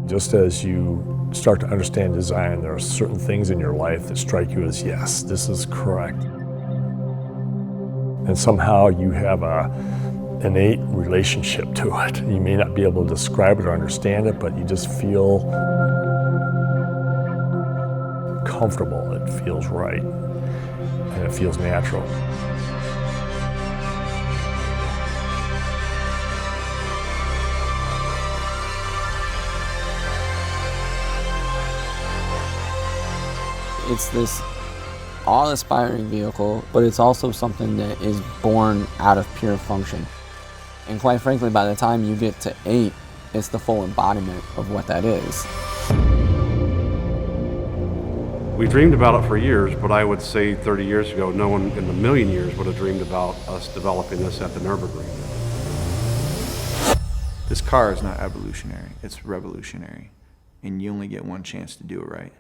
Just as you start to understand design, there are certain things in your life that strike you as, yes, this is correct. And somehow you have an innate relationship to it. You may not be able to describe it or understand it, but you just feel comfortable. It feels right, and it feels natural. It's this awe-inspiring vehicle, but it's also something that is born out of pure function. And quite frankly, by the time you get to 8, it's the full embodiment of what that is. We dreamed about it for years, but I would say 30 years ago, no one in a million years would have dreamed about us developing this at the Nürburgring. This car is not evolutionary, it's revolutionary. And you only get one chance to do it right.